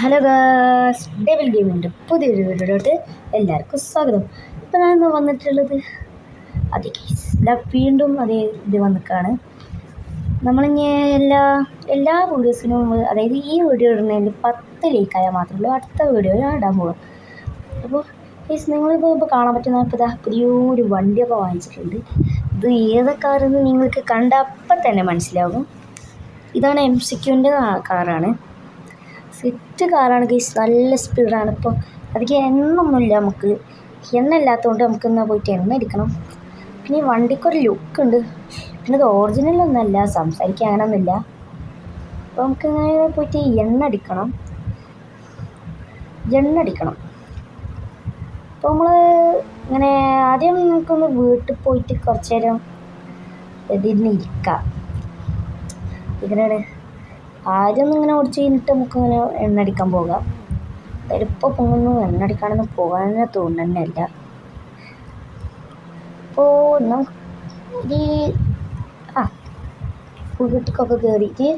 Hello guys, devil ഗെയിമിൻ്റെ പുതിയൊരു വീഡിയോയിലോട്ട് എല്ലാവർക്കും സ്വാഗതം. ഇപ്പോൾ ഞാൻ ഇന്ന് വന്നിട്ടുള്ളത് അതെ ഗൈസ്, വീണ്ടും അതേ ഇത് വന്നിക്കാണ്. നമ്മളിനി എല്ലാ വീഡിയോസിനും, അതായത് ഈ വീഡിയോ ഇടുന്നതിൽ 10 ലൈക്കായാൽ മാത്രമേ ഉള്ളൂ അടുത്ത വീഡിയോ ഞാൻ ഇടാൻ പോകും. അപ്പോൾ ഗൈസ്, നിങ്ങളിപ്പോൾ കാണാൻ പറ്റുന്ന പുതിയൊരു വണ്ടിയൊക്കെ വാങ്ങിച്ചിട്ടുണ്ട്. ഇത് ഏതൊക്കെയാണെന്ന് നിങ്ങൾക്ക് കണ്ട അപ്പം തന്നെ മനസ്സിലാകും. ഇതാണ് MCQൻ്റെ കാറാണ്. സെറ്റ് കാറാണ് ഗൈസ്, നല്ല സ്പീഡാണ്. ഇപ്പോൾ അധികം എണ്ണൊന്നുമില്ല, നമുക്ക് എണ്ണ ഇല്ലാത്തതുകൊണ്ട് നമുക്കിന്ന് പോയിട്ട് എണ്ണ അടിക്കണം. പിന്നെ ഈ വണ്ടിക്കൊരു ലുക്ക് ഉണ്ട്, പിന്നെ ഇത് ഒറിജിനലൊന്നുമല്ല, സംസാരിക്കാൻ അങ്ങനെയൊന്നുമില്ല. അപ്പോൾ നമുക്കിങ്ങനെ പോയിട്ട് എണ്ണ അടിക്കണം. അപ്പോൾ നമ്മൾ ഇങ്ങനെ ആദ്യം നമുക്കൊന്ന് വീട്ടിൽ പോയിട്ട് കുറച്ച് നേരം ഇതിരിക്കാം. ഇതിനാണ് ആദ്യം ഒന്നും ഇങ്ങനെ ഓടിച്ച് കഴിഞ്ഞിട്ട് നമുക്കിങ്ങനെ എണ്ണ അടിക്കാൻ പോകാം. ഇപ്പോൾ പൊങ്ങൊന്നും എണ്ണ അടിക്കാനൊന്നും പോകാനേ തോന്നുന്നില്ല. അപ്പോൾ നമുക്ക് വീട്ടിലേക്കൊക്കെ കയറിയിട്ട്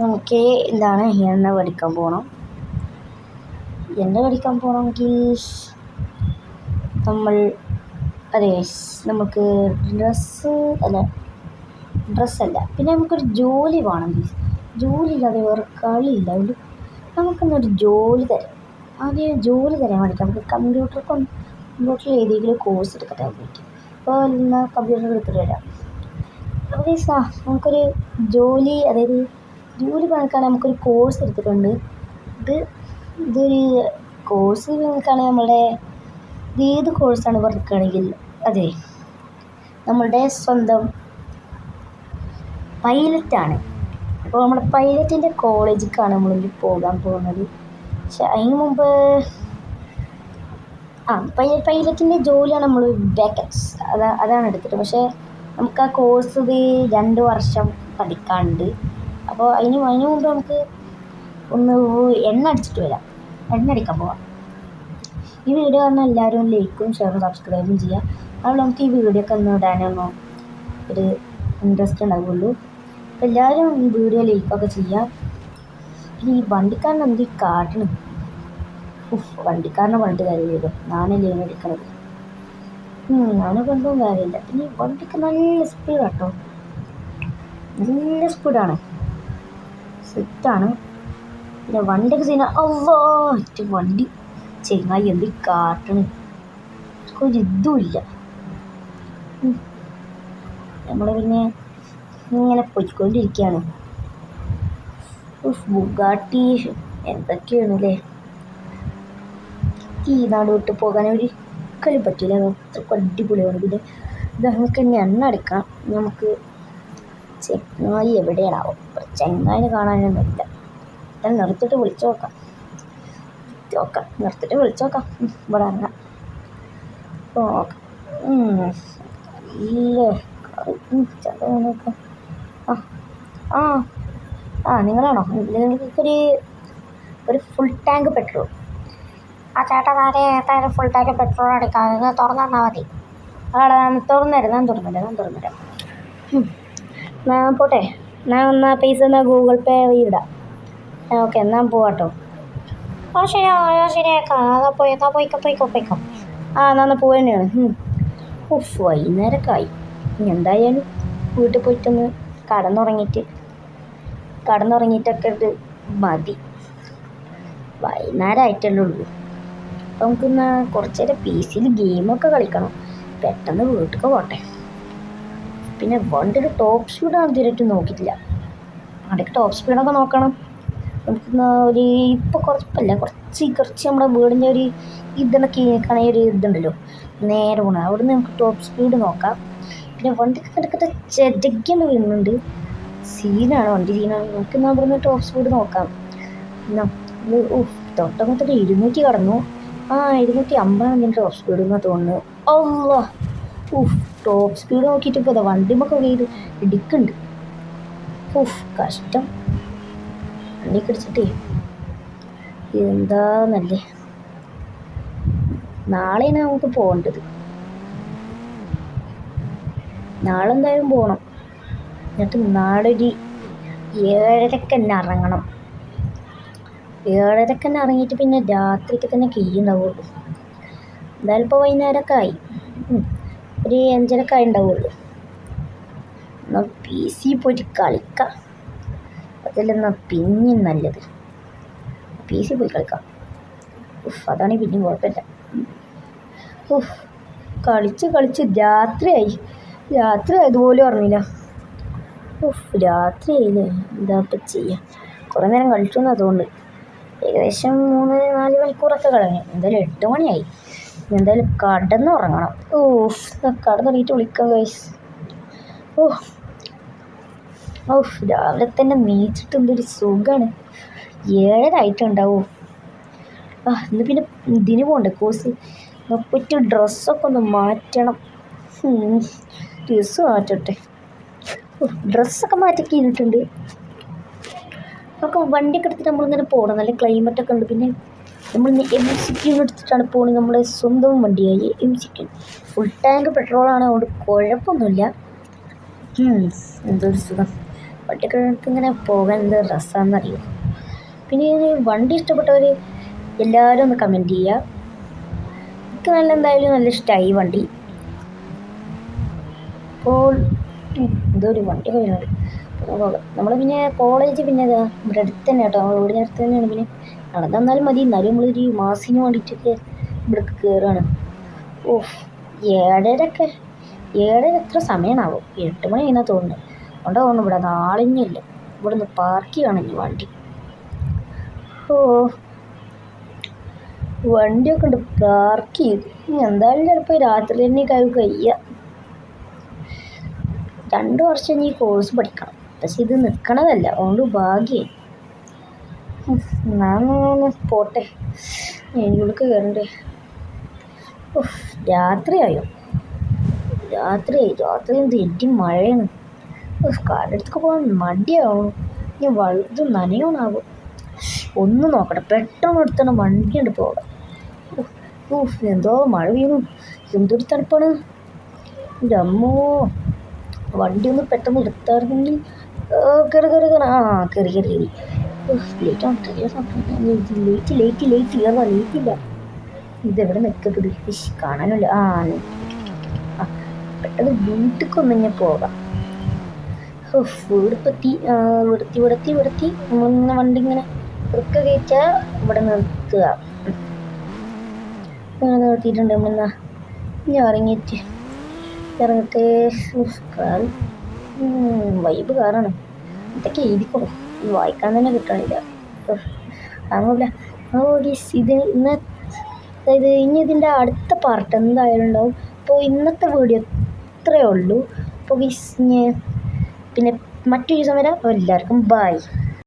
നമുക്ക് എണ്ണ മേടിക്കാൻ പോകണം. പോകണമെങ്കിൽ നമുക്ക് ഡ്രസ്സല്ല, പിന്നെ നമുക്കൊരു ജോലി വേണം. ജോലി ഇല്ലാതെ വേറെ കളിയില്ല. അതുകൊണ്ട് നമുക്കൊന്നൊരു ജോലി തരാം. ആദ്യം ജോലി തരാൻ വേണ്ടിയിട്ട് നമുക്ക് കമ്പ്യൂട്ടറിൽ ഏതെങ്കിലും കോഴ്സ് എടുക്കട്ടെ പോയിട്ട്. അപ്പോൾ എന്നാൽ കമ്പ്യൂട്ടർ എടുത്തിട്ട് വരാം. അപ്പോൾ നമുക്കൊരു ജോലി, അതായത് ജോലി പണിക്കാണെങ്കിൽ നമുക്കൊരു കോഴ്സ് എടുത്തിട്ടുണ്ട്. ഇതൊരു കോഴ്സ് നോക്കുകയാണെങ്കിൽ നമ്മളുടെ ഏത് കോഴ്സാണ് എടുക്കുകയാണെങ്കിൽ അതെ നമ്മളുടെ സ്വന്തം പൈലറ്റാണ്. അപ്പോൾ നമ്മുടെ പൈലറ്റിൻ്റെ കോളേജിലേക്കാണ് നമ്മളിൽ പോകാൻ പോകുന്നത്. പക്ഷെ അതിന് മുമ്പ് പൈലറ്റിൻ്റെ ജോലിയാണ് നമ്മൾ വേക്കൻസ് അതാണ് എടുത്തിട്ട്. പക്ഷേ നമുക്ക് ആ കോഴ്സ് 2 വർഷം പഠിക്കാനുണ്ട്. അപ്പോൾ അതിന് മുമ്പ് നമുക്ക് ഒന്ന് എണ്ണ അടിക്കാൻ പോവാം. ഈ വീഡിയോ പറഞ്ഞാൽ എല്ലാവരും ലൈക്കും ഷെയറും സബ്സ്ക്രൈബും ചെയ്യുക. അതുകൊണ്ട് നമുക്ക് ഈ വീഡിയോ ഒക്കെ ഒന്ന് ഇടാനൊന്നും ഒരു ഇൻട്രസ്റ്റ് ഉണ്ടാവുള്ളൂ. അപ്പോൾ എല്ലാവരും ഈ വീഡിയോ ലൈക്കൊക്കെ ചെയ്യുക. പിന്നെ ഈ വണ്ടിക്കാരനെ എന്ത് കാട്ടണം, വണ്ടിക്കാരനെ പറഞ്ഞിട്ട് കാര്യമില്ലല്ലോ, ഞാനല്ലേ എടുക്കണത്. ഞാനെ കൊണ്ടും കാര്യമില്ല. പിന്നെ ഈ വണ്ടിക്ക് നല്ല സ്പീഡാട്ടോ, നല്ല സ്പീഡാണ്, സെറ്റാണ്. പിന്നെ വണ്ടിയൊക്കെ ചെയ്യുന്ന വണ്ടി ചെങ്ങായി എന്ത് കാട്ടണം, ഒരു ഇതുമില്ല. നമ്മൾ പിന്നെ ഇങ്ങനെ പൊയ്ക്കൊണ്ടിരിക്കുകയാണ്. ബുഗാട്ടി എന്തൊക്കെയാണല്ലേ. ഈ നാട് വിട്ട് പോകാൻ ഒരിക്കലും പറ്റില്ല, അത്രയ്ക്ക് അടിപൊളിയാണ്. പിന്നെ ഇത് നമുക്ക് എണ്ണ അടിക്കാം. നമുക്ക് ചെങ്ങായി എവിടെയാണാവും, ചെങ്ങായിനെ കാണാനൊന്നുമില്ല. ഞാൻ നിർത്തിയിട്ട് വിളിച്ചു നോക്കാം. ഇവിടെ ഇറങ്ങാം. നിങ്ങളാണോ? നിങ്ങൾക്കൊരു ഫുൾ ടാങ്ക് പെട്രോൾ. ചേട്ടാ താഴെ ഫുൾ ടാങ്ക് പെട്രോൾ അടിക്കാം, നിങ്ങൾ തുറന്നു തന്നാൽ മതി. ഞാൻ തുറന്നുതരാം. ഞാൻ പോട്ടെ, ഞാൻ പൈസ ഗൂഗിൾ പേ വഴി ഇടാം. ഓക്കെ, എന്നാൽ പോവാട്ടോ. ശരിയാക്കാം. പോയിക്കോ. എന്നാൽ പോവുക തന്നെയാണ്. വൈകുന്നേരമൊക്കെ ആയി. എന്തായാലും വീട്ടിൽ പോയിട്ടൊന്ന് കടന്നുറങ്ങിയിട്ടൊക്കെ ഇത് മതി. വൈകുന്നേരമായിട്ടല്ലേ ഉള്ളൂ. അപ്പം നമുക്കിന്ന് കുറച്ച് നേരം PC-യിൽ ഗെയിമൊക്കെ കളിക്കണം. പെട്ടെന്ന് വീട്ടിൽ പോട്ടെ. പിന്നെ വണ്ടിയുടെ ടോപ്പ് സ്പീഡാണ് ഇതുവരെയായിട്ട് നോക്കിയിട്ടില്ല. വണ്ടിക്ക് ടോപ്പ് സ്പീഡൊക്കെ നോക്കണം. നമുക്കിന്ന് ഇപ്പോൾ കുറച്ച് നമ്മുടെ വീടിൻ്റെ ഒരു ഇതൊക്കെ കേൾക്കണമെങ്കിൽ ഒരു ഇതുണ്ടല്ലോ, നേരെ പോകണം. അവിടെ നിന്ന് നമുക്ക് ടോപ്പ് സ്പീഡ് നോക്കാം. പിന്നെ വണ്ടിക്ക് കിടക്കത്തെ ചെതയ്ക്കൊന്ന് വീഴുന്നുണ്ട്. വണ്ടി സീനാണ്. നമുക്ക് അവിടെ നിന്ന് ടോപ്പ് സ്പീഡ് നോക്കാം. തൊട്ടങ്ങോട്ട് 200 കടന്നു. 250 ഇതിൻ്റെ ടോപ്പ് സ്പീഡ് എന്നാണ് തോന്നുന്നത്. ടോപ്പ് സ്പീഡ് നോക്കിയിട്ട് ഇപ്പോൾ വണ്ടിമൊക്കെ ഇടിക്കുന്നുണ്ട്. കഷ്ടം. വണ്ടിക്ക് അടിച്ചിട്ടേ എന്താന്നല്ലേ. നാളെയാണ് നമുക്ക് പോകേണ്ടത്. നാളെ എന്തായാലും പോകണം. എന്നിട്ട് നാളെ ഒരു 7:30 തന്നെ ഇറങ്ങണം. 7:30 തന്നെ ഇറങ്ങിയിട്ട് പിന്നെ രാത്രിക്ക് തന്നെ കീഴുണ്ടാവുള്ളൂ. എന്തായാലും ഇപ്പോൾ വൈകുന്നേരമൊക്കെ ആയി, ഒരു 5:30 ആയി ഉണ്ടാവുള്ളൂ. എന്നാൽ PC പോയിട്ട് കളിക്കാം, അതിലെന്നാൽ പിന്നെയും നല്ലത്. PC പോയി കളിക്കാം. അതാണെങ്കിൽ പിന്നെയും കുഴപ്പമില്ല. കളിച്ച് രാത്രിയായി. രാത്രി ആയതുപോലും അറിഞ്ഞില്ല. രാത്രിയായില്ലേ, എന്താ ഇപ്പം ചെയ്യാം. കുറേ നേരം കളിച്ചു എന്ന് അതുകൊണ്ട് ഏകദേശം 3-4 മണിക്കൂറൊക്കെ കഴിഞ്ഞു. എന്തായാലും 8 മണിയായി. എന്തായാലും കടന്നുറങ്ങണം. കടന്നുറങ്ങിയിട്ട് വിളിക്കാം ഗൈസ്. രാവിലെ തന്നെ നീച്ചിട്ട് എന്തൊരു സുഖമാണ്. 7:30 ആയിട്ടുണ്ടാവും. ഇന്ന് പിന്നെ ഇതിന് പോകണ്ടേ കോഴ്സ്. പോയിട്ട് ഡ്രസ്സൊക്കെ ഒന്ന് മാറ്റണം. ഡ്രസ്സ് മാറ്റട്ടെ. ഡ്രസ്സൊക്കെ മാറ്റി കഴിഞ്ഞിട്ടുണ്ട്. നമുക്ക് വണ്ടിയൊക്കെ എടുത്തിട്ട് നമ്മളിങ്ങനെ പോകണം. നല്ല ക്ലൈമറ്റൊക്കെ ഉണ്ട്. പിന്നെ നമ്മൾ M60 എടുത്തിട്ടാണ് പോകുന്നത്. നമ്മുടെ സ്വന്തം വണ്ടിയായി M60. ഫുൾ ടാങ്ക് പെട്രോളാണ്, അതുകൊണ്ട് കുഴപ്പമൊന്നുമില്ല. എന്തൊരു സുഖം. വണ്ടിയൊക്കെ ഇങ്ങനെ പോകാൻ എന്ത് രസമാണെന്നറിയും. പിന്നെ വണ്ടി ഇഷ്ടപ്പെട്ടവർ എല്ലാവരും ഒന്ന് കമൻറ്റ് ചെയ്യുക. എനിക്ക് എന്തായാലും നല്ല ഇഷ്ടമായി വണ്ടി. അപ്പോൾ എന്തോ വണ്ടി വരുന്നത് നമ്മൾ പിന്നെ കോളേജ് പിന്നെ ഇവിടെ അടുത്ത് തന്നെ കേട്ടോ, വീടിൻ്റെ അടുത്ത് തന്നെയാണ്. പിന്നെ നടന്നെന്നാലും മതി, എന്നാലും നമ്മളൊരു മാസിന് വേണ്ടിയിട്ടൊക്കെ ഇവിടെ കയറുകയാണ്. 7:30 എത്ര സമയമാണാവും? 8 മണി കഴിഞ്ഞാൽ തോന്നുന്നു. അതുകൊണ്ടാണ് ഇവിടെ നാളിഞ്ഞില്ല. ഇവിടെ നിന്ന് പാർക്ക് ചെയ്യണം ഈ വണ്ടി. വണ്ടിയൊക്കെ ഉണ്ട് പാർക്ക് ചെയ്ത്. എന്തായാലും ചിലപ്പോൾ രാത്രി തന്നെ കഴിയുക. 2 വർഷം ഈ കോഴ്സ് പഠിക്കണം, പക്ഷെ ഇത് നിൽക്കണതല്ല, അതുകൊണ്ട് ഭാഗ്യമായി. ഞാൻ പോട്ടെ, എനിക്ക് കയറണ്ടേ. രാത്രിയായോ? രാത്രി എന്ത് ഇടി മഴയാണ്. കാലടുത്തൊക്കെ പോകാൻ മടിയാവും. ഞാൻ ഇത് നനയോണാവും. ഒന്ന് നോക്കട്ടെ, പെട്ടെന്ന് എടുത്തണം വണ്ടി കൊണ്ട് പോകാം. എന്തോ മഴ വീണു, എന്തൊരു തണുപ്പാണ്. എൻ്റെ അമ്മോ, വണ്ടി ഒന്ന് പെട്ടെന്ന് എടുത്തായിരുന്നെങ്കിൽ. കയറി ലേറ്റില്ല. ഇതെവിടെ നിൽക്കപ്പെടി, കാണാനില്ല. പെട്ടെന്ന് വീട്ടിലേക്കൊന്ന് ഞാൻ പോകാം. വീടെത്തി നമ്മളിങ്ങനെ വണ്ടി ഇങ്ങനെ ഇറക്കുക കയറ്റുക, ഇവിടെ നിർത്തുക. അങ്ങനെ നിർത്തിയിട്ടുണ്ട്. നമ്മളെന്നാ ഞാൻ ഇറങ്ങട്ടെ. വൈബ് കാറാണ്. ഇതൊക്കെ എഴുതിക്കോളൂ, വായിക്കാൻ തന്നെ കിട്ടണില്ല. അങ്ങോട്ടില്ല. ഇത് ഇന്ന് അതായത് ഇനി ഇതിൻ്റെ അടുത്ത പാർട്ട് എന്തായാലും ഉണ്ടാവും. അപ്പോൾ ഇന്നത്തെ വീഡിയോ ഇത്രയേ ഉള്ളൂ. അപ്പോൾ പിന്നെ മറ്റൊരു സമയം എല്ലാവർക്കും ബൈ.